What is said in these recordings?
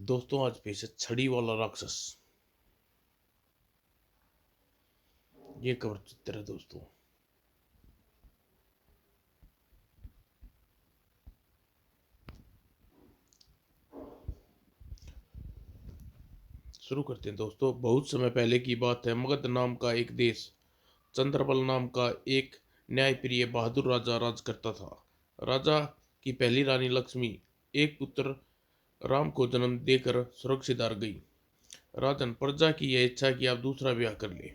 दोस्तों आज पेश है छड़ी वाला राक्षस। ये कवर चित्र है दोस्तों। शुरू करते हैं दोस्तों। बहुत समय पहले की बात है। मगध नाम का एक देश, चंद्रबल नाम का एक न्यायप्रिय बहादुर राजा राज करता था। राजा की पहली रानी लक्ष्मी एक पुत्र राम को जन्म देकर सुरक्षित हार गई। राजन, प्रजा की यह इच्छा कि आप दूसरा ब्याह कर ले।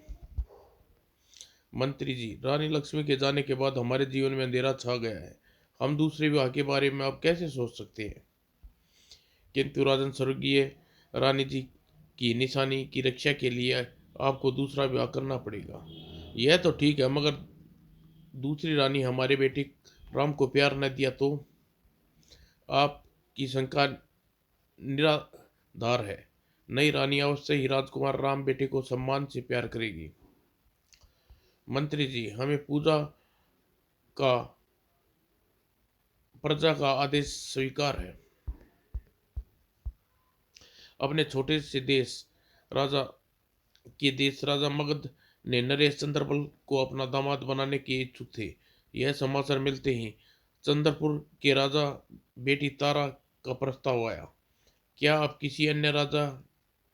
मंत्री जी, रानी लक्ष्मी के जाने के बाद हमारे जीवन में अंधेरा छा गया है। हम दूसरे विवाह के बारे में आप कैसे सोच सकते हैं? किंतु राजन, स्वर्गीय रानी जी की निशानी की रक्षा के लिए आपको दूसरा विवाह करना पड़ेगा। यह तो ठीक है, मगर दूसरी रानी हमारे बेटे राम को प्यार न दिया तो? आपकी शंका निराधार है। नई रानी अवश्य ही राजकुमार राम बेटे को सम्मान से प्यार करेगी। मंत्री जी, हमें पूजा का प्रजा का आदेश स्वीकार है। अपने छोटे से देश राजा मगध ने नरेश चंद्रबल को अपना दामाद बनाने के इच्छुक थे। यह समाचार मिलते ही चंद्रपुर के राजा बेटी तारा का प्रस्ताव आया। क्या आप किसी अन्य राजा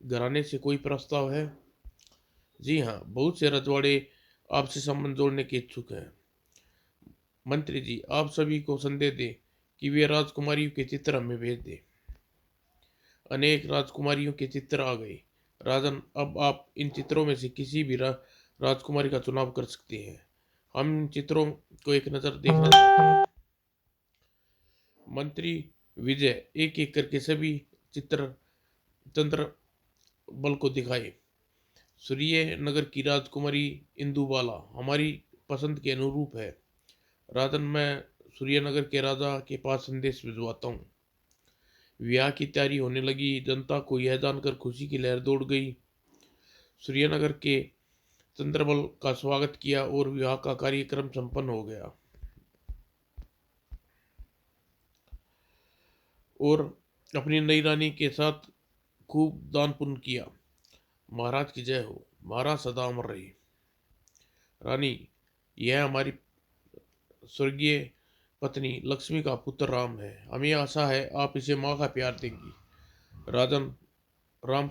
घराने से कोई प्रस्ताव है? जी हाँ, बहुत से रजवाड़े आपसे संबंध जोड़ने के इच्छुक हैं। मंत्री जी, आप सभी को संदेश दें कि वे राजकुमारियों के चित्र हमें भेज दें। अनेक राजकुमारियों के चित्र आ गए। राजन, अब आप इन चित्रों में से किसी भी राजकुमारी का चुनाव कर सकते हैं। हम इन चित्रों को एक नजर देखना चाहते हैं। मंत्री विजय एक एक करके सभी चित्र चंद्र बल को दिखाए। सूर्य नगर की राजकुमारी इंदुबाला हमारी पसंद के अनुरूप है। राजन, मैं सूर्यनगर के राजा के पास संदेश भिजवाता हूँ। विवाह की तैयारी होने लगी। जनता को यह जानकर खुशी की लहर दौड़ गई। सूर्यनगर के चंद्रबल का स्वागत किया और विवाह का कार्यक्रम संपन्न हो गया। और अपनी नई रानी के साथ खूब दान पुण्य किया। महाराज की जय हो। महाराज सदा अमर रहे। रानी, यह हमारी स्वर्गीय पत्नी लक्ष्मी का पुत्र राम है। हमें आशा है आप इसे माँ का प्यार देंगी। राजन, राम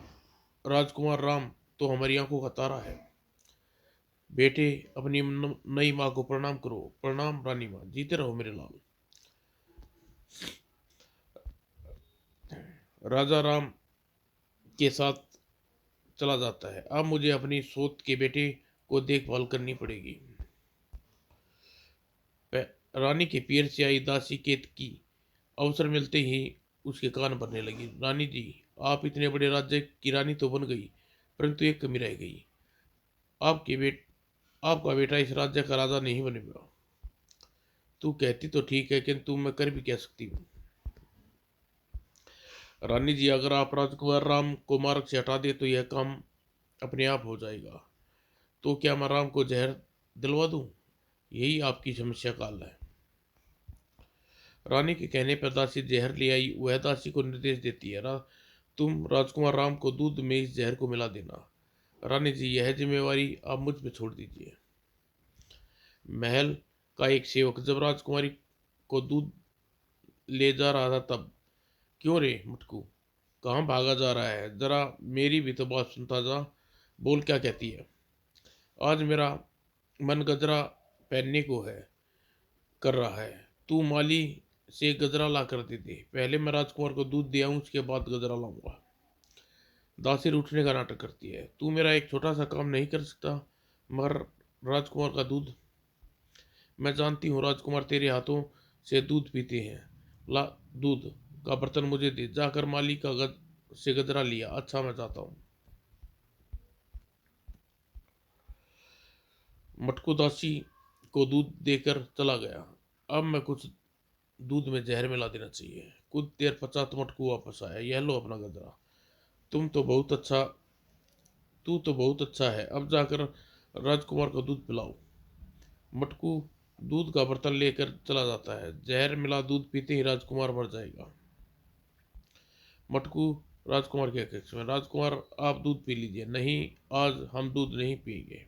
राजकुमार राम तो हमारी आंखों का तारा है। बेटे, अपनी नई माँ को प्रणाम करो। प्रणाम रानी माँ, जीते रहो मेरे लाल। राजा राम के साथ चला जाता है। अब मुझे अपनी सोत के बेटे को देखभाल करनी पड़ेगी। रानी के पीर से आई दासी केत की अवसर मिलते ही उसके कान भरने लगी। रानी जी, आप इतने बड़े राज्य की रानी तो बन गई, परंतु एक कमी रह गई। आपका बेटा इस राज्य का राजा नहीं बनेगा। तू कहती तो ठीक है, किंतु मैं कर भी कह सकती हूँ। रानी जी, अगर आप राजकुमार राम को मार्ग से हटा दे तो यह काम अपने आप हो जाएगा। तो क्या मैं राम को जहर दिलवा दूं? यही आपकी समस्या काल है। रानी के कहने पर दासी जहर ले आई। वह दासी को निर्देश देती है, तुम राजकुमार राम को दूध में इस जहर को मिला देना। रानी जी, यह जिम्मेवारी आप मुझ पे छोड़ दीजिए। महल का एक सेवक जब राजकुमारी को दूध ले जा रहा था तब, क्यों रे मुटकू, कहाँ भागा जा रहा है? जरा मेरी भी तो बात सुनता जा। बोल, क्या कहती है? आज मेरा मन गजरा पहनने को है कर रहा है। तू माली से गजरा ला कर दे दे। पहले मैं राजकुमार को दूध दे आऊं, उसके बाद गजरा लाऊंगा। दासी उठने का नाटक करती है। तू मेरा एक छोटा सा काम नहीं कर सकता? मगर राजकुमार का दूध? मैं जानती हूँ राजकुमार तेरे हाथों से दूध पीते हैं। ला, दूध का बर्तन मुझे दे। जाकर माली का से गजरा लिया। अच्छा, मैं जाता हूँ। मटकू दासी को दूध देकर चला गया। अब मैं कुछ दूध में जहर मिला देना चाहिए। कुछ देर पश्चात मटकू वापस आया। यह लो अपना गजरा। तुम तो बहुत अच्छा तू तो बहुत अच्छा है। अब जाकर राजकुमार को दूध पिलाओ। मटकू दूध का बर्तन लेकर चला जाता है। जहर मिला दूध पीते ही राजकुमार मर जाएगा। मटकू राजकुमार के कक्ष में। राजकुमार, आप दूध पी लीजिए। नहीं, आज हम दूध नहीं पिएंगे।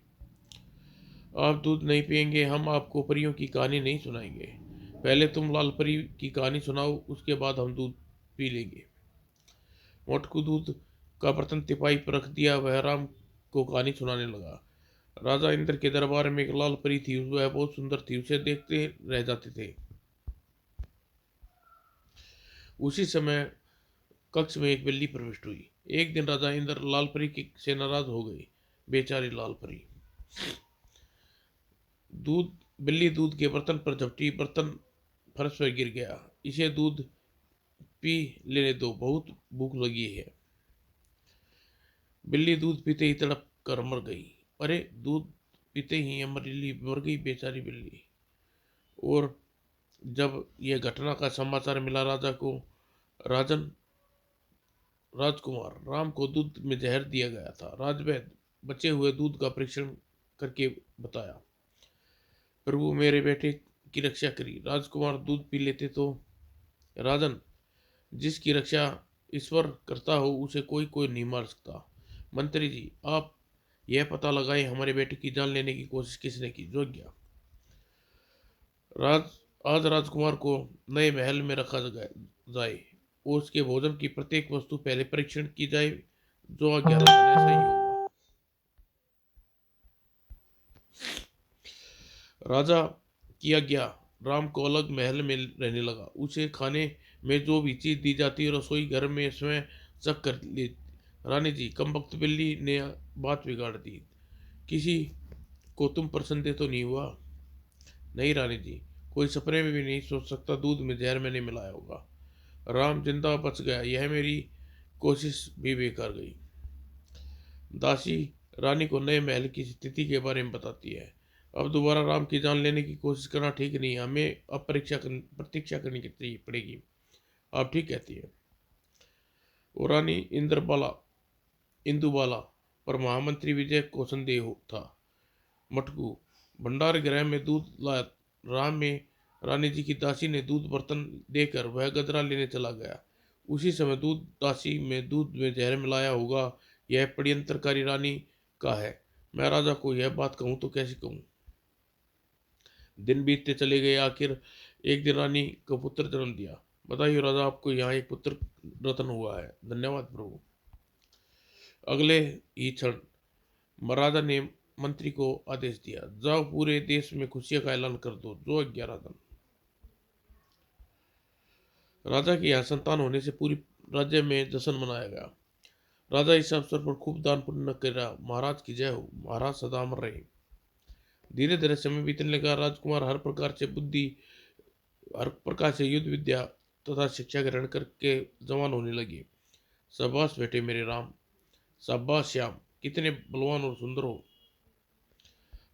आप दूध नहीं पिएंगे, हम आपको परियों की कहानी नहीं सुनाएंगे। पहले तुम लाल परी की कहानी सुनाओ, उसके बाद हम दूध पी लेंगे। मोटकू दूध का बर्तन तिपाही पर रख दिया, वह राम को कहानी सुनाने लगा। राजा इंद्र के दरबार में एक लाल परी थी, वह बहुत सुंदर थी, उसे देखते रह जाते थे। उसी समय कक्ष में एक बिल्ली प्रविष्ट हुई। एक दिन राजा इंद्र लाल परी से नाराज हो गए। बेचारी लाल परी। दूध बिल्ली दूध के बर्तन पर झपटी, बर्तन फर्श पर गिर गया। इसे दूध पी लेने दो, बहुत भूख लगी है। बिल्ली दूध पीते ही तड़प कर मर गई। अरे, दूध पीते ही मर गई बेचारी बिल्ली। और जब यह घटना का समाचार मिला राजा को, राजन राजकुमार राम को दूध में जहर दिया गया था। राजवैद्य बचे हुए दूध का परीक्षण करके बताया, प्रभु मेरे बेटे की रक्षा करी। राजकुमार दूध पी लेते तो राजन, जिसकी रक्षा ईश्वर करता हो उसे कोई कोई नहीं मार सकता। मंत्री जी, आप यह पता लगाए हमारे बेटे की जान लेने की कोशिश किसने की? जोग्या। राज आज राजकुमार को नए महल में रखा जाए और उसके भोजन की प्रत्येक वस्तु पहले परीक्षण की जाए। जो आज्ञा राजन, ऐसा ही होगा। राजा की आज्ञा। राम को अलग महल में रहने लगा। उसे खाने में जो भी चीज दी जाती रसोई घर में स्वयं चख कर ले। रानी जी, कमबख्त बिल्ली ने बात बिगाड़ दी। किसी को तुम पर संदेह तो नहीं हुआ? नहीं रानी जी, कोई सपने में भी नहीं सोच सकता दूध में जहर मैंने मिलाया होगा। राम जिंदा बच गया, यह मेरी कोशिश भी बेकार गई। दासी रानी को नए महल की स्थिति के बारे में बताती है। अब दोबारा राम की जान लेने की कोशिश करना ठीक नहीं है, हमें अब प्रतीक्षा करनी पड़ेगी। आप ठीक कहती है। और रानी इंदुबाला पर महामंत्री विजय को संदेह था। मटकू भंडार गृह में दूध लाया। राम में रानी जी की दासी ने दूध बर्तन देकर वह गदरा लेने चला गया। उसी समय दूध दासी में दूध में जहर मिलाया होगा, यह षड्यंत्रकारी रानी का है। मैं राजा को यह बात कहूं तो कैसे कहूं? दिन बीतते चले गए। आखिर एक दिन रानी को पुत्र जन्म दिया। बताइए राजा, आपको यहाँ एक पुत्र रत्न हुआ है। धन्यवाद प्रभु। अगले ही क्षण महाराजा ने मंत्री को आदेश दिया, जाओ पूरे देश में खुशियों का ऐलान कर दो। जो 11 दिन राजा के यहाँ संतान होने से पूरी राज्य में जश्न मनाया गया। राजा इस अवसर पर खूब दान पुण्य कर महाराज की जय हो, महाराज सदा अमर रहे। धीरे धीरे समय बीतने लगा। राजकुमार हर प्रकार से युद्ध विद्या तथा शिक्षा ग्रहण करके जवान होने लगे। शाबाश बेटे मेरे राम, शाबाश श्याम, कितने बलवान और सुंदर हो।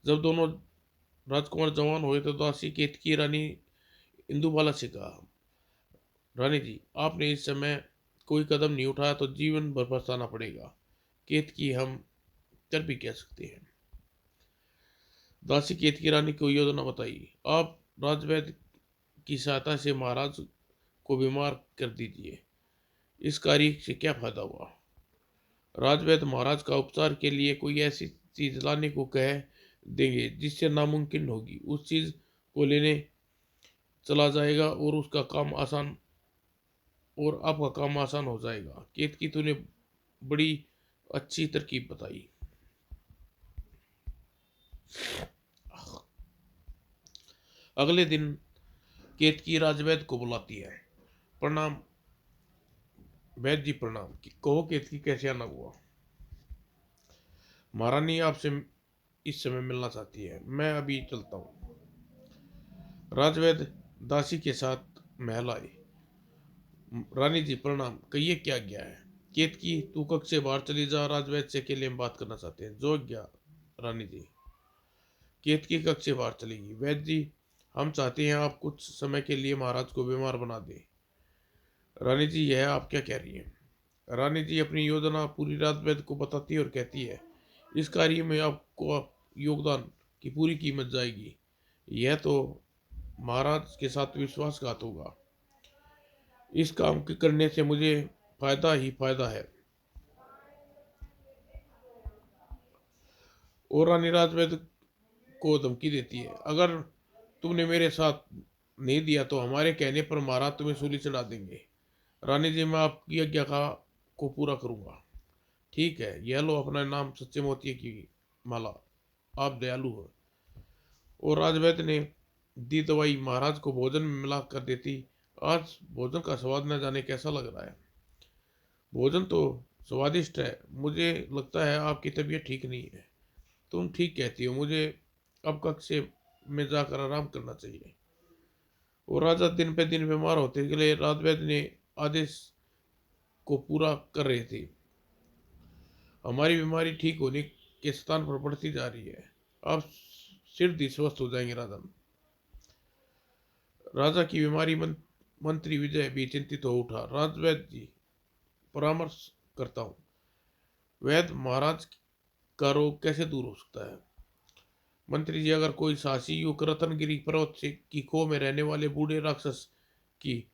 जब दोनों राजकुमार जवान हुए तो दासी केतकी रानी इंदुबाला से कहा, रानी जी, आपने इस समय कोई कदम नहीं उठाया तो जीवन भर पछताना पड़ेगा। केतकी, हम कर भी कह सकते हैं। दासी केतकी रानी को योजना बताई। आप राजवैद्य की सहायता से महाराज को बीमार कर दीजिए। इस कार्य से क्या फायदा हुआ? राजवैद्य महाराज का उपचार के लिए कोई ऐसी चीज लाने को कह देंगे जिससे नामुमकिन होगी। उस चीज को लेने चला जाएगा और आपका काम आसान हो जाएगा। केतकी, तूने बड़ी अच्छी तरकीब बताई। अगले दिन केतकी राजवैद्य को बुलाती है। प्रणाम वैद्य जी, प्रणाम। कहो केतकी, कैसे आना हुआ? महारानी आपसे इस समय मिलना चाहती है। मैं अभी चलता हूँ। राजवैद्य दासी के साथ महल आए। रानी जी प्रणाम, कहिए क्या आज्ञा है? केतकी, तू कक्ष से बाहर चली जा, राजवैद्य से अकेले में बात करना चाहते हैं। जो आज्ञा रानी जी। केतकी कक्ष से बाहर चलेगी। वैद्य जी, हम चाहते हैं आप कुछ समय के लिए महाराज को बीमार बना दें। रानी जी, यह आप क्या कह रही हैं? रानी जी अपनी योजना पूरी राजवैद्य को बताती है और कहती है, इस कार्य में आपको योगदान की पूरी कीमत जाएगी। यह तो महाराज के साथ विश्वासघात होगा। इस काम के करने से मुझे फायदा ही फायदा है। और रानी राजवैद को धमकी देती है, अगर तुमने मेरे साथ नहीं दिया तो हमारे कहने पर महाराज तुम्हें सूली चढ़ा देंगे। रानी जी, मैं आपकी आज्ञा का को पूरा करूंगा। ठीक है, यह लो अपना नाम सच्चे मोतिये की माला, आप दयालु हो। और राजवैद्य ने दी दवाई महाराज को भोजन में मिला कर देती। आज भोजन का स्वाद न जाने कैसा लग रहा है। भोजन तो स्वादिष्ट है, मुझे लगता है आपकी तबीयत ठीक नहीं है। तुम ठीक कहती हो, मुझे अब कक्ष में जाकर आराम करना चाहिए। और राजा दिन पे दिन बीमार होते गए। राजवैद्य ने आदेश को पूरा कर रहे थे। हमारी बीमारी ठीक होने के स्थान पर बढ़ती जा रही है, आप शीघ्र स्वस्थ हो जाएंगे राजन। राजा की बीमारी मंत्री विजय भी चिंतित हो उठा। राजवैद्य जी, परामर्श करता हूँ, वैद्य महाराज का रोग कैसे दूर हो सकता है? मंत्री जी, अगर कोई साहसी युवक रतनगिरी पर्वत से की खो में रहने वाले बूढ़े राक्षस की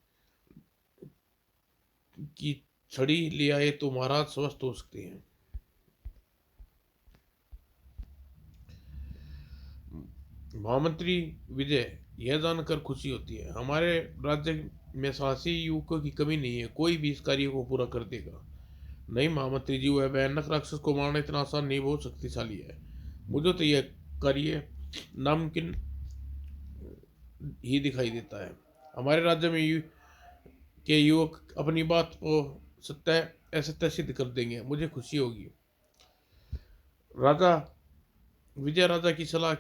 की छड़ी ले आए तो महाराज स्वस्थ हो सकते हैं। महामंत्री विजय, यह जानकर खुशी होती है, हमारे राज्य में साहसी युवकों की कमी नहीं है, कोई भी इस कार्य को पूरा कर देगा। नहीं महामंत्री जी, वह भयानक राक्षस को मारना इतना आसान नहीं, बहुत शक्तिशाली है। मुझे तो यह कार्य नामुमकिन ही दिखाई देता है। हमारे राज्य में के युवक अपनी बात को सत्य असत्य सिद्ध कर देंगे, मुझे खुशी होगी। राजा विजय राजा की सलाह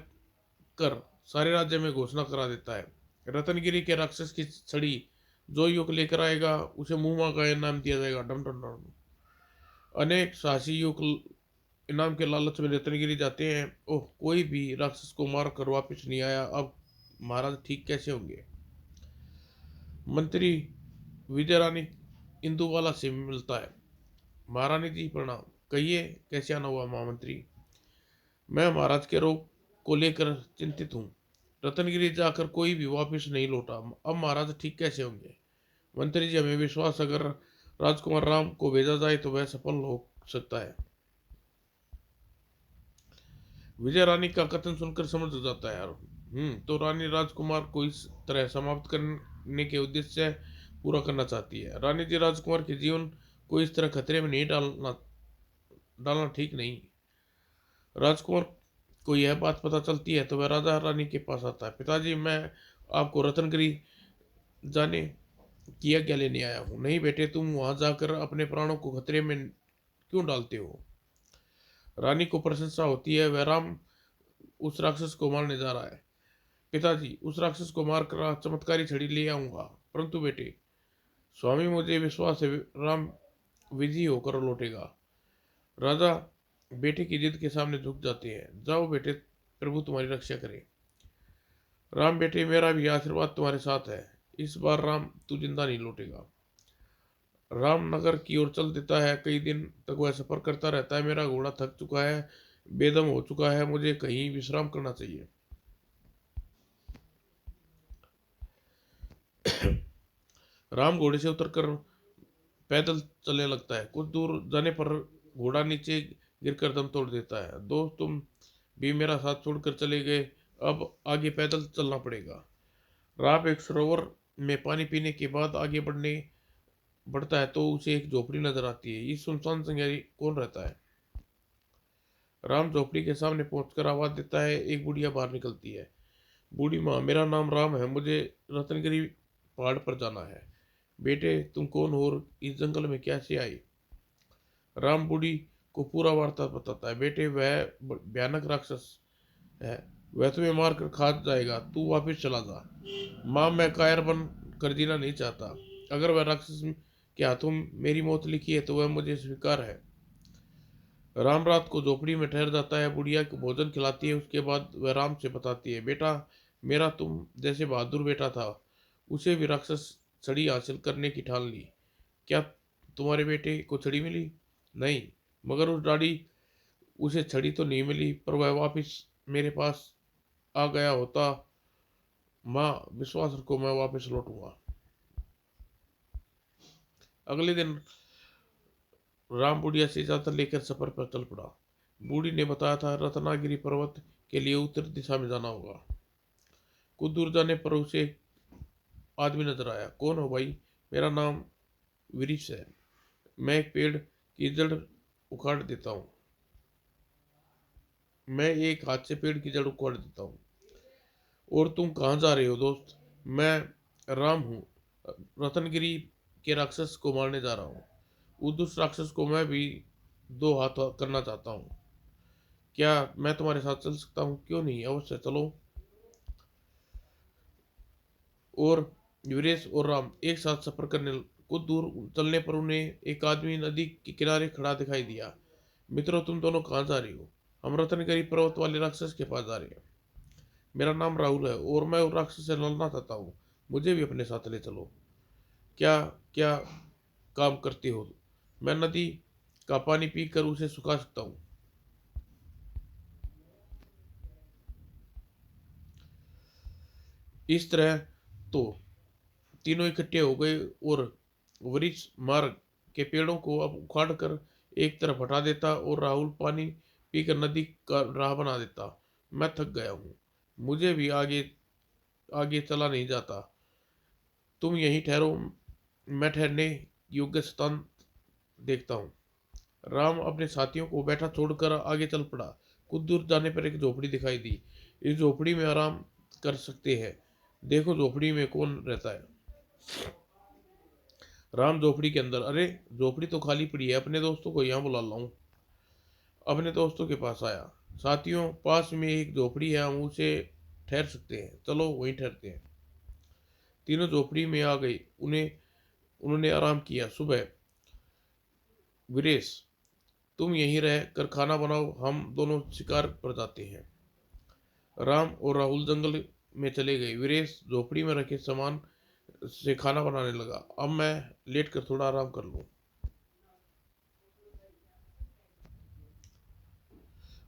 कर सारे राज्य में घोषणा करा देता है, रतनगिरी के राक्षस की छड़ी जो युवक लेकर आएगा उसे मुंह का इनाम दिया जाएगा। डम डम डम। अनेक साहसी युवक इनाम के लालच में रत्नगिरी जाते हैं। ओह, कोई भी राक्षस को मार कर वापिस नहीं आया, अब महाराज ठीक कैसे होंगे? मंत्री विजय रानी इंदुबाला से मिलता है। महारानी जी प्रणाम, कहिए कैसे आना हुआ? महामंत्री, मैं महाराज के रोग को लेकर चिंतित हूँ। रत्नगिरी जाकर कोई भी वापिस नहीं लौटा, अब महाराज ठीक कैसे होंगे? मंत्री जी, हमें विश्वास, अगर राजकुमार राम को भेजा जाए तो वह सफल हो सकता है। विजय रानी का कथन सुनकर समझ हो जाता है यार। तो रानी राजकुमार को इस तरह समाप्त करने के उद्देश्य से पूरा करना चाहती है। रानी जी, राजकुमार के जीवन को इस तरह खतरे में नहीं डालना डालना ठीक नहीं। राजकुमार को यह बात पता चलती है तो वह राजा रानी के पास आता है। पिताजी, मैं आपको रतनगिरी जाने की आज्ञा लेने आया हूँ। नहीं बेटे, तुम वहां जाकर अपने प्राणों को खतरे में क्यों डालते हो? रानी को प्रशंसा होती है, वह राम उस राक्षस को मारने जा रहा है। पिताजी, उस राक्षस को मारकर चमत्कारी छड़ी ले आऊंगा। परंतु बेटे, स्वामी मुझे विश्वास है राम विजयी होकर लौटेगा। राजा बेटे की जिद के सामने झुक जाते हैं। जाओ बेटे, प्रभु तुम्हारी रक्षा करे। राम बेटे, मेरा भी आशीर्वाद तुम्हारे साथ है, इस बार राम तू जिंदा नहीं लौटेगा। राम नगर की ओर चल देता है। कई दिन तक वह सफर करता रहता है। मेरा घोड़ा थक चुका है, बेदम हो चुका है, मुझे कहीं विश्राम करना चाहिए। राम घोड़े से उतरकर पैदल चलने लगता है। कुछ दूर जाने पर घोड़ा नीचे गिरकर दम तोड़ देता है। दोस्त, तुम भी मेरा साथ छोड़कर चले गए, अब आगे पैदल चलना पड़ेगा। राम एक सरोवर में पानी पीने के बाद आगे बढ़ता है तो उसे एक झोपड़ी नजर आती है। इस सुनसान जगह कौन रहता है? राम झोपड़ी के सामने पहुंचकर आवाज देता है। एक बुढ़िया बाहर निकलती है। बूढ़ी माँ, मेरा नाम राम है, मुझे रत्नगिरी पहाड़ पर जाना है। बेटे, तुम कौन हो और इस जंगल में कैसे आई? राम बूढ़ी को पूरा वार्ता बताता है। बेटे, वह भयानक राक्षस है, वह तुम्हें मार कर खा जाएगा, तू वापिस चला जा। माँ, मैं कायर बन कर जीना नहीं चाहता, अगर वह राक्षस के हाथों मेरी मौत लिखी है तो वह मुझे स्वीकार है। राम रात को झोपड़ी में ठहर जाता है। बुढ़िया को भोजन खिलाती है, उसके बाद वह राम से बताती है, बेटा, मेरा तुम जैसे बहादुर बेटा था, उसे भी राक्षस छड़ी हासिल करने की ठान ली। क्या तुम्हारे बेटे को छड़ी मिली? नहीं, मगर उस दाढ़ी उसे छड़ी तो नहीं मिली, पर वह वापिस मेरे पास आ गया होता। माँ, विश्वास रखो, मैं वापस लौटूंगा। अगले दिन राम बुढ़िया से इजाजत लेकर सफर पर चल पड़ा। बूढ़ी ने बताया था रत्नागिरी पर्वत के लिए उत्तर दिशा में जाना होगा। कुछ दूर जाने पर उसे आदमी नजर आया। कौन हो भाई? मेरा नाम वृक्ष है, मैं एक पेड़ की जड़ उखाड़ देता हूँ। मैं एक हाथ से पेड़ की जड़ उखाड़ देता हूँ। और तुम कहाँ जा रहे हो दोस्त? मैं राम हूँ, रत्नगिरी के राक्षस को मारने जा रहा हूँ। उस दुष्ट राक्षस को मैं भी दो हाथ करना चाहता हूँ। क्या मैं तुम्हारे साथ चल सकता हूँ? क्यों नहीं, अवश्य चलो। और वीरेश और राम एक साथ सफर करने कुछ दूर चलने पर उन्हें एक आदमी नदी के किनारे खड़ा दिखाई दिया। मित्रों, तुम दोनों कहाँ जा रहे हो? हम रत्नगिरी पर्वत वाले राक्षस के पास जा रहे हैं। मेरा नाम राहुल है और मैं उस राक्षस से लड़ना चाहता हूँ। मुझे भी अपने साथ ले चलो। क्या क्या काम करते हो? मैं नदी का पानी पीकर उसे सुखा सकता हूँ। इस तरह तो तीनों इकट्ठे हो गए और वृक्ष मार्ग के पेड़ों को अब उखाड़ कर एक तरफ हटा देता और राहुल पानी पीकर नदी का राह बना देता। मैं थक गया हूँ, मुझे भी आगे आगे चला नहीं जाता। तुम यहीं ठहरो, मैं ठहरने योग्य स्थान देखता हूँ। राम अपने साथियों को बैठा छोड़कर आगे चल पड़ा। कुछ दूर जाने पर एक झोपड़ी दिखाई दी। इस झोपड़ी में आराम कर सकते हैं। देखो झोपड़ी में कौन रहता है। राम झोपड़ी के अंदर। अरे, झोपड़ी तो खाली पड़ी है, अपने दोस्तों को यहाँ बुला लाऊं। अपने दोस्तों के पास आया। साथियों, पास में एक झोपड़ी है, हम उसे ठहर सकते हैं, चलो वहीं ठहरते हैं। तीनों झोपड़ी में आ गए। उन्होंने आराम किया। सुबह, वीरेश तुम यहीं रह कर खाना बनाओ, हम दोनों शिकार पर जाते हैं। राम और राहुल जंगल में चले गए। वीरेश झोपड़ी में रखे सामान से खाना बनाने लगा। अब मैं लेट कर थोड़ा आराम कर लूं।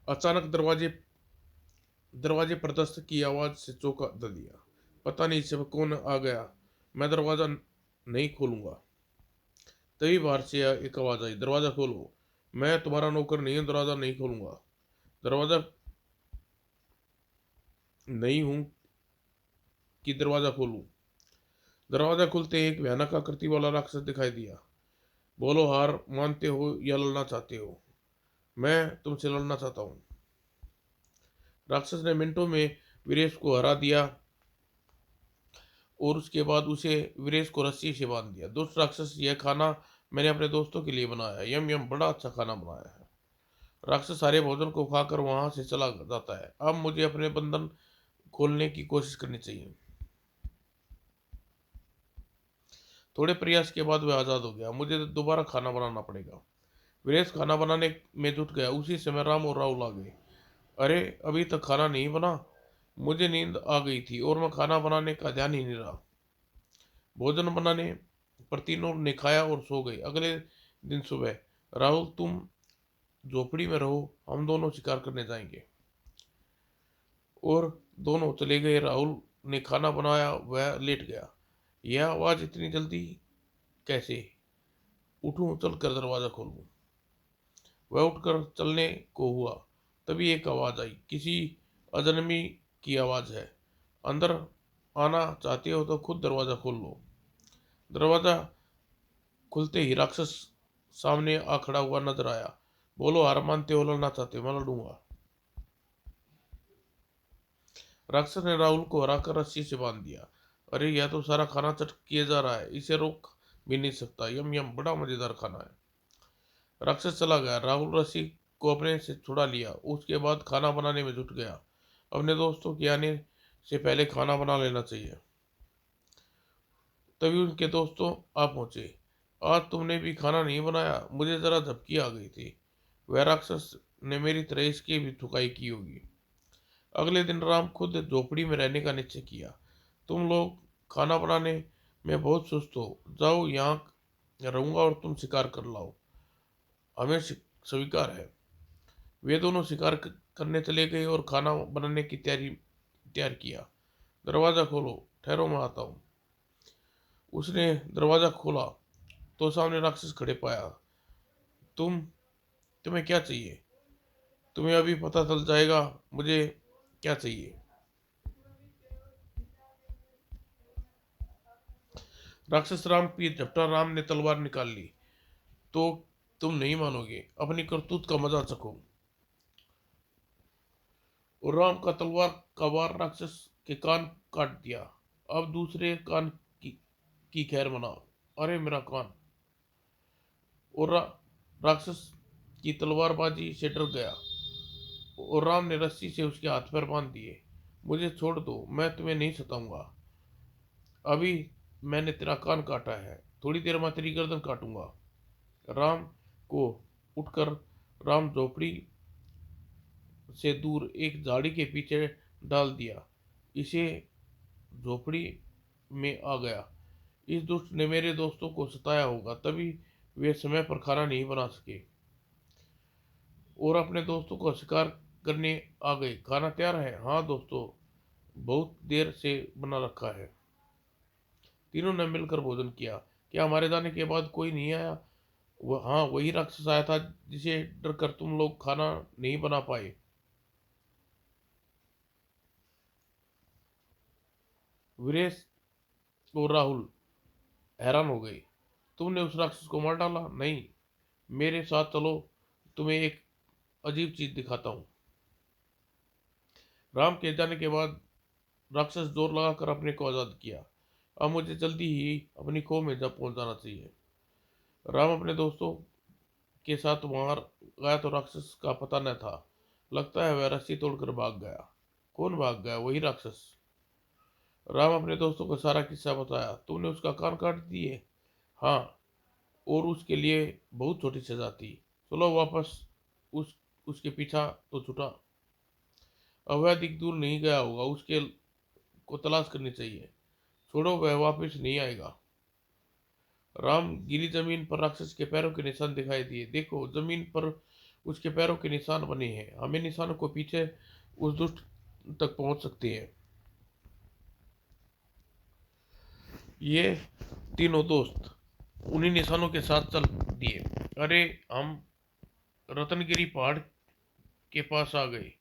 अचानक दरवाजे दरवाजे पर दस्तक की आवाज से चौंका दिया। पता नहीं सब कौन आ गया, मैं दरवाजा नहीं खोलूंगा। तभी बाहर से एक आवाज आई, दरवाजा खोलो। मैं तुम्हारा नौकर नहीं हूं, दरवाजा नहीं खोलूंगा। दरवाजा नहीं हूं कि दरवाजा खोलूं। दरवाजा खुलते ही एक भयानक आकृति वाला राक्षस दिखाई दिया। बोलो, हार मानते हो या लड़ना चाहते हो? मैं तुमसे लड़ना चाहता हूँ। राक्षस ने मिनटों में वीरेश को हरा दिया और उसके बाद उसे वीरेश को रस्सी से बांध दिया। दुष्ट राक्षस, यह खाना मैंने अपने दोस्तों के लिए बनाया है। यम यम, बड़ा अच्छा खाना बनाया है। राक्षस सारे भोजन को खाकर वहां से चला जाता है। अब मुझे अपने बंधन खोलने की कोशिश करनी चाहिए। थोड़े प्रयास के बाद वह आजाद हो गया। मुझे दोबारा खाना बनाना पड़ेगा। वीरेश खाना बनाने में जुट गया। उसी समय राम और राहुल आ गए। अरे, अभी तक खाना नहीं बना? मुझे नींद आ गई थी और मैं खाना बनाने का ध्यान ही नहीं रहा। भोजन बनाने पर तीनों ने खाया और सो गए। अगले दिन सुबह, राहुल तुम झोपड़ी में रहो, हम दोनों शिकार करने जाएंगे। और दोनों चले गए। राहुल ने खाना बनाया, वह लेट गया। यह आवाज इतनी जल्दी कैसे? उठूं, चलकर दरवाजा खोलूं। वह उठकर चलने को हुआ। तभी एक आवाज आई, किसी अजनबी की आवाज है। अंदर आना चाहते हो तो खुद दरवाजा खोल लो। दरवाजा खुलते ही राक्षस सामने आ खड़ा हुआ नजर आया। बोलो, हार मानते हो, लड़ना चाहते हो? मैं लड़ूंगा। राक्षस ने राहुल को हराकर रस्सी से बांध दिया। अरे, यह तो सारा खाना चट किए जा रहा है, इसे रोक भी नहीं सकता। यम यम, बड़ा मजेदार खाना है। राक्षस चला गया। राहुल रस्सी को अपने से छुड़ा लिया। उसके बाद खाना बनाने में जुट गया। अपने दोस्तों के आने से पहले खाना बना लेना चाहिए। तभी उनके दोस्तों आ पहुंचे। आज तुमने भी खाना नहीं बनाया? मुझे जरा झपकी आ गई थी। वह राक्षस ने मेरी तरह इसकी भी थुकाई की होगी। अगले दिन राम खुद झोपड़ी में रहने का निश्चय किया। तुम लोग खाना बनाने में बहुत सुस्त हो, जाओ, यहाँ रहूंगा और तुम शिकार कर लाओ, हमें स्वीकार है। वे दोनों शिकार करने चले गए और खाना बनाने की तैयार किया। दरवाजा खोलो, ठहरो, मैं आता हूँ। उसने दरवाजा खोला तो सामने राक्षस खड़े पाया। तुम्हें क्या चाहिए? तुम्हें अभी पता चल जाएगा मुझे क्या चाहिए। राक्षस राम की झपटा राम ने तलवार निकाल ली। तो तुम नहीं मानोगे, अपनी करतूत का मजा चखो। और राम का तलवार का वार राक्षस के कान काट दिया। अब दूसरे कान की खैर मनाओ। अरे मेरा कान! और राक्षस की तलवारबाजी से डर गया और राम ने रस्सी से उसके हाथ पैर बांध दिए। मुझे छोड़ दो, मैं तुम्हें नहीं सताऊंगा। अभी मैंने तेरा कान काटा है, थोड़ी देर में तेरी गर्दन काटूंगा। राम को उठकर राम झोपड़ी से दूर एक झाड़ी के पीछे डाल दिया। इसे झोपड़ी में आ गया। इस दुष्ट ने मेरे दोस्तों को सताया होगा, तभी वे समय पर खाना नहीं बना सके और अपने दोस्तों को शिकार करने आ गए। खाना तैयार है? हाँ दोस्तों, बहुत देर से बना रखा है। तीनों ने मिलकर भोजन किया। क्या हमारे जाने के बाद कोई नहीं आया? हाँ, वही राक्षस आया था जिसे डर कर तुम लोग खाना नहीं बना पाए। वीरेश और राहुल हैरान हो गए। तुमने उस राक्षस को मार डाला? नहीं, मेरे साथ चलो, तुम्हें एक अजीब चीज दिखाता हूँ। राम के जाने के बाद राक्षस जोर लगाकर अपने को आजाद किया। अब मुझे जल्दी ही अपनी खो में जब पहुंच जाना चाहिए। राम अपने दोस्तों के साथ वहां गया तो राक्षस का पता न था। लगता है वह रस्सी तोड़कर भाग गया। कौन भाग गया? वही राक्षस। राम अपने दोस्तों को सारा किस्सा बताया। तुमने उसका कान काट दिए? हाँ, और उसके लिए बहुत छोटी सजा थी। चलो वापस, उस उसके पीछा तो छुटा। अब वह अधिक दूर नहीं गया होगा, उसके को तलाश करनी चाहिए। छोड़ो, वह वापस नहीं आएगा। राम गीली जमीन पर राक्षस के पैरों के निशान दिखाई दिए। देखो, जमीन पर उसके पैरों के निशान बने हैं। हमें निशानों को पीछे उस दुष्ट तक पहुंच सकते हैं। ये तीनों दोस्त उन्हीं निशानों के साथ चल दिए। अरे, हम रत्नगिरी पहाड़ के पास आ गए।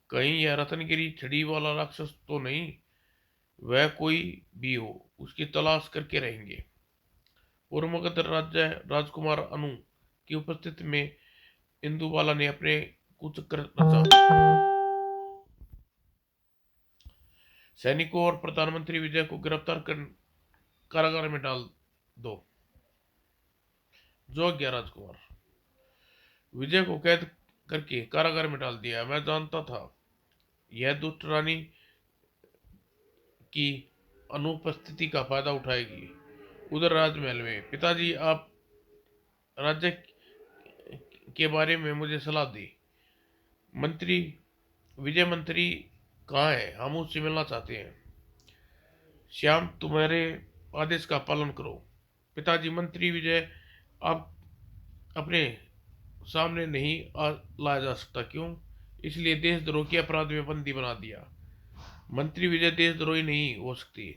कहीं यह रत्नगिरी छड़ी वाला राक्षस तो नहीं? वह कोई भी हो, उसकी तलाश करके रहेंगे। और मगध राज्य राजकुमार अनु की उपस्थिति में इंदुबाला ने अपने कुचक्र रचा। सैनिकों और प्रधानमंत्री विजय को गिरफ्तार कर कारागार में डाल दो। जो गया राजकुमार। विजय को कैद करके कारागार में डाल दिया। मैं जानता था यह दुष्ट रानी की अनुपस्थिति का फायदा उठाएगी। उधर राजमहल में पिताजी, आप राज्य के बारे में मुझे सलाह दी। मंत्री विजय मंत्री कहाँ है? हम उससे मिलना चाहते हैं। श्याम, तुम्हारे आदेश का पालन करो। पिताजी, मंत्री विजय आप अपने सामने नहीं लाया जा सकता। क्यों? इसलिए देशद्रोह के अपराध में बंदी बना दिया। मंत्री विजय देशद्रोही नहीं हो सकती।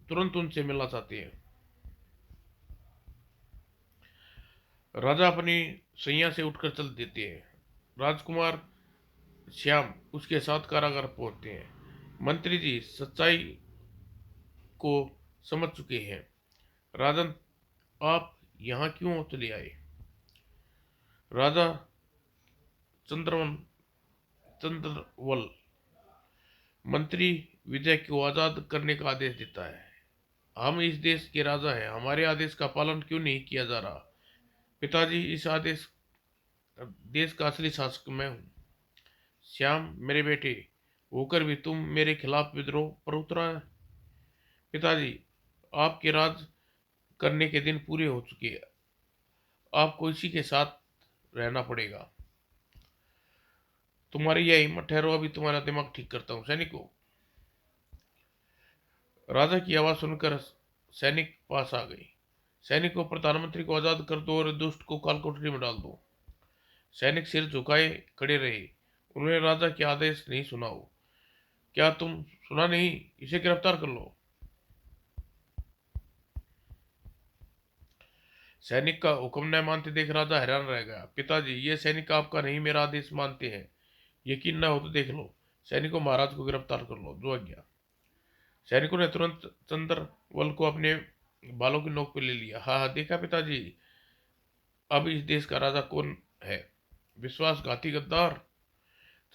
तुरंत उनसे मिलना चाहते हैं। राजा अपनी सैया से उठकर चल देते हैं। राजकुमार श्याम उसके साथ कारागार पहुंचते हैं। मंत्री जी सच्चाई को समझ चुके हैं। राजन, आप यहाँ क्यों चले आए? राजा चंद्रवन चंद्रवल मंत्री विजय को आजाद करने का आदेश देता है। हम इस देश के राजा हैं, हमारे आदेश का पालन क्यों नहीं किया जा रहा? पिताजी, इस आदेश देश का असली शासक मैं हूँ। श्याम, मेरे बेटे होकर भी तुम मेरे खिलाफ विद्रोह पर उतरा है। पिताजी, आपके राज करने के दिन पूरे हो चुके हैं। आपको इसी के साथ रहना पड़ेगा। तुम्हारी यह हिम्मत, ठहरो, अभी तुम्हारा दिमाग ठीक करता हूँ। सैनिकों, राजा की आवाज सुनकर सैनिक पास आ गए। सैनिकों, प्रधानमंत्री को आजाद कर दो और दुष्ट को कालकोठरी में डाल दो। सैनिक सिर झुकाए खड़े रहे। उन्होंने राजा के आदेश नहीं सुना हो। क्या तुम सुना नहीं? इसे गिरफ्तार कर लो। सैनिक का हुक्म न मानते देख राजा हैरान रह गया। पिताजी, ये सैनिक आपका नहीं मेरा आदेश मानते हैं। यकीन न हो तो देख लो। सैनिकों, महाराज को गिरफ्तार कर लो। जो आज्ञा। सैनिकों ने तुरंत चंद्रवल को अपने बालों की नोक पर ले लिया। हाँ हाँ, देखा पिताजी, अब इस देश का राजा कौन है? विश्वासघाती गद्दार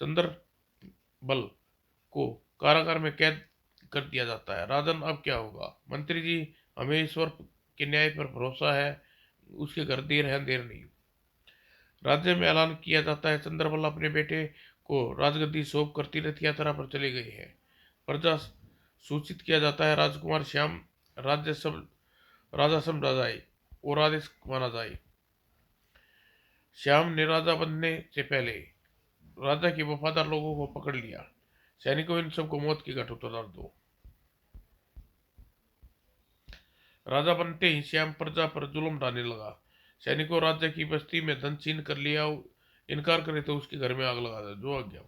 चंद्रबल को कारागार में कैद कर दिया जाता है। राजन, अब क्या होगा? मंत्री जी, हमें ईश्वर के न्याय पर भरोसा है। उसके घर देर है देर नहीं। राज्य में ऐलान किया जाता है, चंद्रबल अपने बेटे को राजगद्दी सौंप कर तीर्थ यात्रा पर चले गए हैं। प्रजा सूचित किया जाता है, राजकुमार श्याम राज्य सब राजा समझा जाए और आदेश माना जाए। श्याम ने राजा बनने से पहले राजा के वफादार लोगों को पकड़ लिया। सैनिकों, इन सबको मौत की घट उतार दो। राजा बनते ही श्याम प्रजा पर जुल्म ढाने लगा। सैनिकों, राज्य की बस्ती में धन छीन कर लिया, इनकार करे तो उसके घर में आग लगा दे। जो आज्ञा।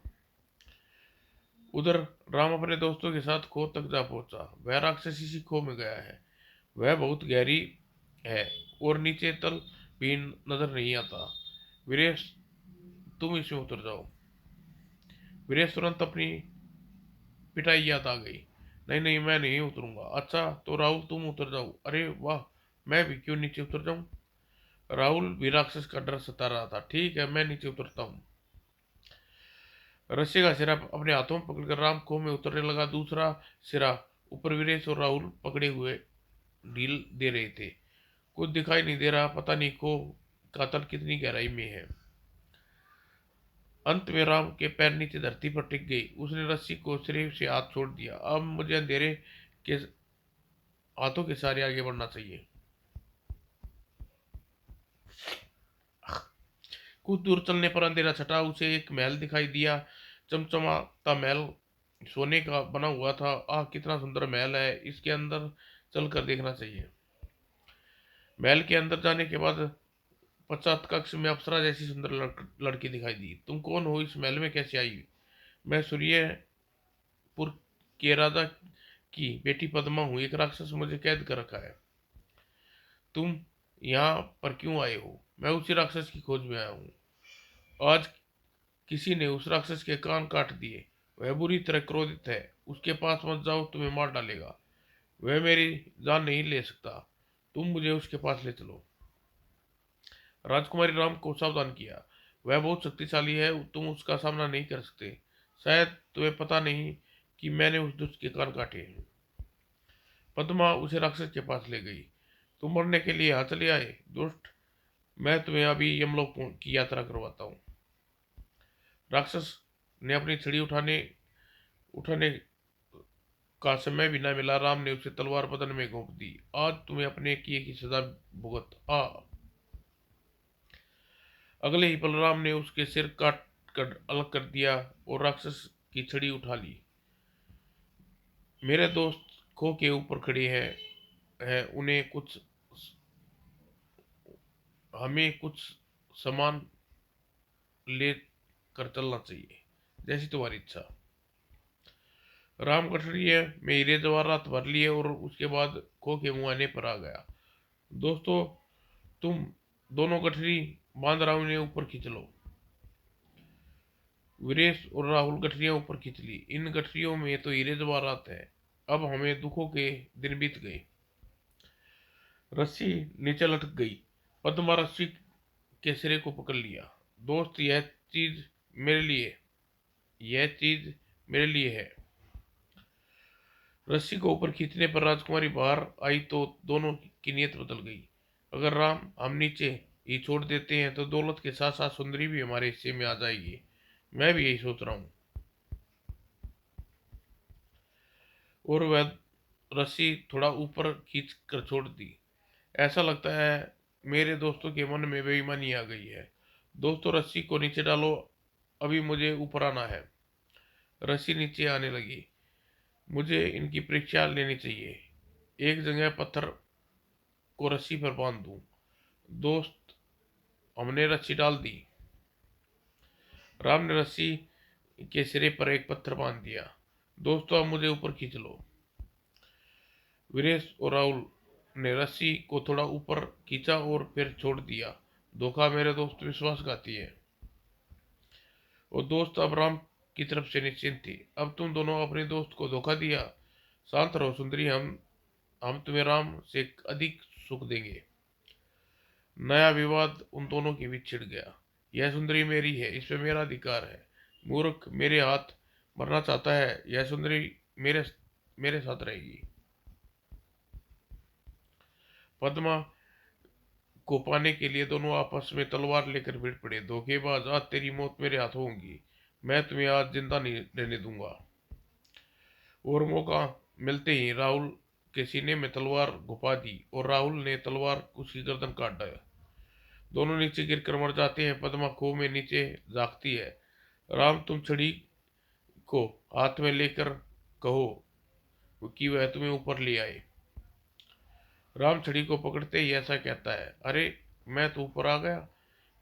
उधर राम अपने दोस्तों के साथ खो तक जा पहुंचा। वह राक्षस इसी खो में गया है। वह बहुत गहरी है और नीचे तल भी नजर नहीं आता। वीरेश, तुम इसमें उतर जाओ। वीरेश तुरंत अपनी पिटाई याद आ गई। नहीं नहीं, मैं नहीं उतरूंगा। अच्छा तो राहुल, तुम उतर जाओ। अरे वाह, मैं भी क्यों नीचे उतर जाऊं? राहुल भी राक्षस का डर सता रहा था। ठीक है, मैं नीचे उतरता हूँ। रस्सी का सिरा अपने हाथों में पकड़कर राम खो में उतरने लगा। दूसरा सिरा ऊपर वीरेश और राहुल पकड़े हुए ढील दे रहे थे। कुछ दिखाई नहीं दे रहा, पता नहीं खो का तल कितनी गहराई में है। अंत में राम के पैर नीचे धरती पर टिक गई। उसने रस्सी को सिरे से हाथ छोड़ दिया। अब मुझे अंधेरे के हाथों के सहारे आगे बढ़ना चाहिए। कुछ दूर चलने पर अंधेरा छटा। उसे एक महल दिखाई दिया। चमचमाता महल सोने का बना हुआ था। आह, कितना सुंदर महल है! इसके अंदर चलकर देखना चाहिए। महल के अंदर जाने के बाद पश्चात कक्ष में अप्सरा जैसी सुंदर लड़की दिखाई दी। तुम कौन हो? इस महल में कैसे आई? मैं सूर्यपुर के राजा की बेटी पद्मा हूँ। एक राक्षस मुझे कैद कर रखा है। तुम यहाँ पर क्यों आए हो? मैं उसी राक्षस की खोज में आया हूँ। आज किसी ने उस राक्षस के कान काट दिए। वह बुरी तरह क्रोधित है। उसके पास मत जाओ, तुम्हें मार डालेगा। वह मेरी जान नहीं ले सकता। तुम मुझे उसके पास ले चलो। राजकुमारी राम को सावधान किया। वह बहुत शक्तिशाली है, तुम उसका सामना नहीं कर सकते। शायद तुम्हें पता नहीं कि मैंने उस दुष्ट के कान काटे हैं। पद्मा उसे राक्षस के पास ले गई। तुम मरने के लिए यहाँ चले आए दुष्ट। मैं तुम्हें अभी यमलोक की यात्रा करवाता हूँ। राक्षस ने अपनी छड़ी उठाने उठाने का समय भी न मिला। राम ने उसे तलवार बदन में घोंप दी। आज तुम्हें अपने किए की सजा भुगत। आ अगले ही पल राम ने उसके सिर काट कर अलग कर दिया और राक्षस की छड़ी उठा ली। मेरे दोस्त खो के ऊपर खड़े हैं उन्हें कुछ हमें कुछ सामान ले कर चलना चाहिए, जैसी तुम्हारी इच्छा। राम कठरिया में हीरे जवाहरात भर लिए और उसके बाद खो के मुआने पर आ गया। दोस्तों, तुम दोनों गठरी बांध रहा उन्हें ऊपर खींच लो। वीरेश और राहुल गठरियां ऊपर खींच ली। इन गठरियों में तो हीरे जवाहरात है। अब हमें दुखों के दिन बीत गए। रस्सी नीचे लटक गई। पद्मा रस्सी के सिरे को पकड़ लिया। दोस्त, चीज मेरे लिए यह चीज मेरे लिए है। रस्सी को ऊपर खींचने पर राजकुमारी बाहर आई तो दोनों की नीयत बदल गई। अगर राम हम नीचे ही छोड़ देते हैं तो दौलत के साथ साथ सुंदरी भी हमारे हिस्से में आ जाएगी। मैं भी यही सोच रहा हूँ। और वह रस्सी थोड़ा ऊपर खींच कर छोड़ दी। ऐसा लगता है मेरे दोस्तों के मन में बेईमानी आ गई है। दोस्तों, रस्सी को नीचे डालो, अभी मुझे ऊपर आना है। रस्सी नीचे आने लगी। मुझे इनकी परीक्षा लेनी चाहिए। एक जगह पत्थर को रस्सी पर बांध दूं। दोस्त, हमने रस्सी डाल दी। राम ने रस्सी के सिरे पर एक पत्थर बांध दिया। दोस्तों, अब मुझे ऊपर खींच लो। वीरेश और राहुल ने रस्सी को थोड़ा ऊपर खींचा और फिर छोड़ दिया। धोखा मेरे दोस्त विश्वासघाती है। और दोस्त अब राम की तरफ से निश्चिंत थी। अब तुम दोनों अपने दोस्त को धोखा दिया। शांत रहो सुंदरी, हम तुम्हें राम से अधिक सुख देंगे। नया विवाद उन दोनों के बीच छिड़ गया। यह सुंदरी मेरी है, इस पे मेरा अधिकार है। मूर्ख मेरे हाथ मरना चाहता है, यह सुंदरी मेरे मेरे साथ रहेगी। पद्मा को पाने के लिए दोनों आपस में तलवार लेकर भिड़ पड़े। धोखेबाज, आज तेरी मौत मेरे हाथों होगी। मैं तुम्हें आज जिंदा नहीं रहने दूंगा। और मौका मिलते ही राहुल के सीने में तलवार घुपा दी और राहुल ने तलवार उसकी गर्दन काट डाला। दोनों नीचे गिरकर मर जाते हैं। पद्मा खो में नीचे झांकती है। राम, तुम छड़ी को हाथ में लेकर कहो कि वह तुम्हें ऊपर ले आए। राम छड़ी को पकड़ते ही ऐसा कहता है, अरे मैं तो ऊपर आ गया।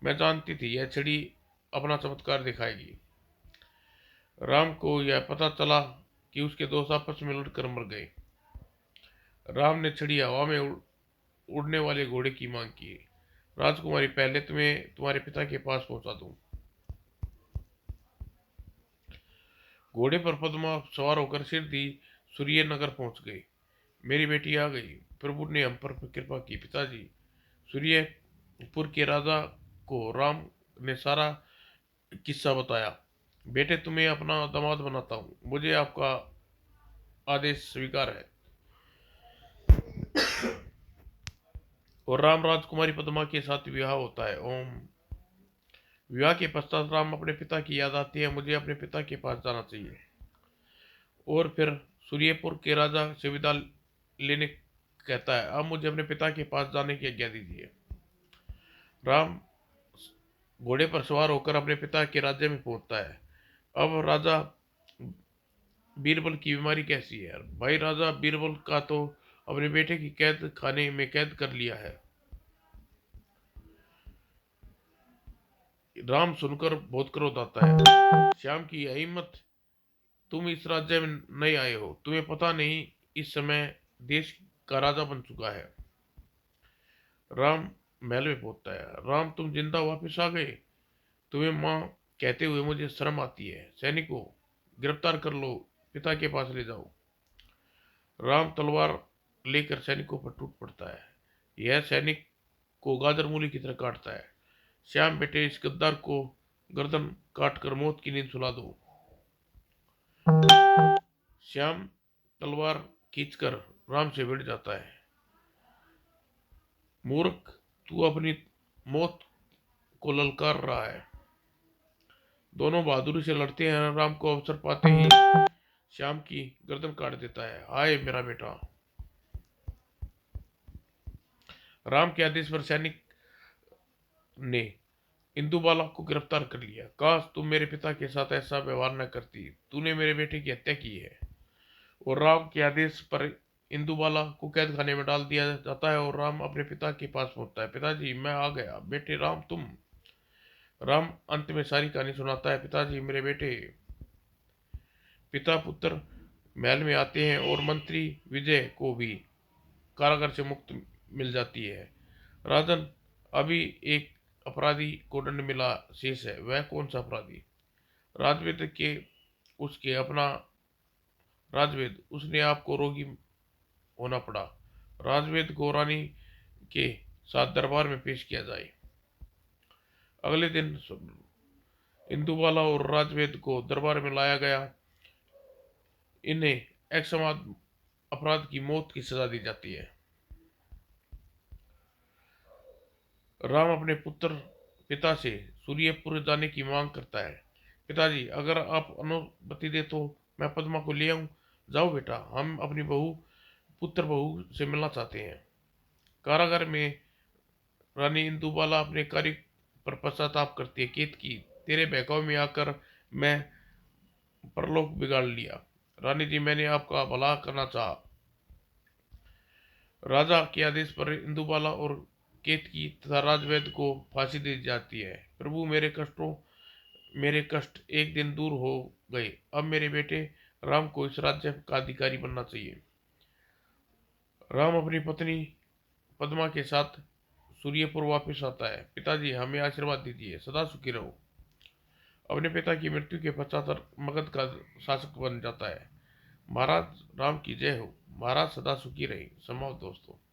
मैं जानती थी यह छड़ी अपना चमत्कार दिखाएगी। राम को यह पता चला कि उसके दोस्त आपस में लड़कर मर गए। राम ने छड़ी हवा में उड़ने वाले घोड़े की मांग की। राजकुमारी, पहले तुम्हें तुम्हारे पिता के पास पहुंचा दूं। घोड़े पर पद्मा सवार होकर सिरधी सूर्य नगर पहुंच गई। मेरी बेटी आ गई। प्रभु ने हम पर कृपा की। पिताजी, सूर्यपुर के राजा को राम ने सारा किस्सा बताया। बेटे, तुम्हें अपना दामाद बनाता हूँ। मुझे आपका आदेश स्वीकार है। और राम राजकुमारी पद्मा के साथ विवाह होता है। ओम। विवाह के पश्चात राम अपने पिता की याद आती है। मुझे अपने पिता के पास जाना चाहिए। और फिर सूर्यपुर के राजा से विदा लेने कहता है, अब मुझे अपने पिता के पास जाने की आज्ञा दीजिए। राम घोड़े पर सवार होकर अपने पिता के राज्य में पहुंचता है। अब राजा बीरबल की बीमारी कैसी है? भाई, राजा बीरबल का तो अपने बेटे की कैद खाने में कैद कर लिया है। राम सुनकर बहुत क्रोध आता है। श्याम की यह हिम्मत, तुम इस राज्य में नए आए हो, तुम्हें पता नहीं इस समय देश का राजा बन चुका है। राम महल में पहुंचता है। राम, तुम जिंदा वापस आ गए। तुम्हें माँ कहते हुए मुझे शर्म आती है। सैनिकों, गिरफ्तार कर लो, पिता के पास ले जाओ। राम तलवार लेकर सैनिकों पर टूट पड़ता है। यह सैनिक को गाजर मूली की तरह काटता है। श्याम बेटे, इस गद्दार को गर्दन काट कर मौत की नींद सुला दो। श्याम तलवार खींचकर राम से भिड़ जाता है। मूर्ख, तू अपनी मौत को ललकार रहा है। दोनों बहादुरी से लड़ते हैं। राम को अवसर पाते ही श्याम की गर्दन काट देता है। हाय मेरा बेटा। राम के आदेश पर सैनिक ने इंदुबाला को गिरफ्तार कर लिया। काश तुम मेरे पिता के साथ ऐसा व्यवहार न करती। तूने मेरे बेटे की हत्या की है। और राम के आदेश पर इंदुबाला को कैद खाने में डाल दिया जाता है और राम अपने पिता के पास पहुंचता है। पिताजी, मैं आ गया। बेटे राम, तुम। राम अंत में सारी कहानी सुनाता है। पिताजी, मेरे बेटे। पिता पुत्र महल में आते हैं और मंत्री विजय को भी कारागार से मुक्त मिल जाती है। राजन, अभी एक अपराधी को दंड मिला शेष है। वह कौन सा अपराधी? राजवेद के उसके अपना राजवेद, उसने आपको रोगी होना पड़ा। राजवेद को रानी के साथ दरबार में पेश किया जाए। अगले दिन इंदुबाला और राजवेद को दरबार में लाया गया। इन्हें एक समान अपराध की मौत की सजा दी जाती है। राम अपने पुत्र पिता से सूर्यपुर जाने की मांग करता है। पिताजी, अगर आप अनुमति दे तो मैं पद्मा को ले आऊं। जाओ बेटा, हम अपनी पुत्र बहू से मिलना चाहते हैं। कारागार में रानी इंदुबाला अपने कार्य पर पश्चाताप करती है। केतकी, तेरे बहकावे में आकर मैं परलोक बिगाड़ लिया। रानी जी, मैंने आपका भला करना चाहा। राजा के आदेश पर इंदुबाला और केतकी तथा राजवैद्य को फांसी दी जाती है। प्रभु, मेरे कष्ट एक दिन दूर हो गए। अब मेरे बेटे राम को इस राज्य का अधिकारी बनना चाहिए। राम अपनी पत्नी पद्मा के साथ सूर्यपुर वापस आता है। पिताजी हमें आशीर्वाद दीजिए, सदा सुखी रहो। अपने पिता की मृत्यु के पश्चात मगध का शासक बन जाता है। महाराज राम की जय हो। महाराज सदा सुखी रहे। समाप्त दोस्तों।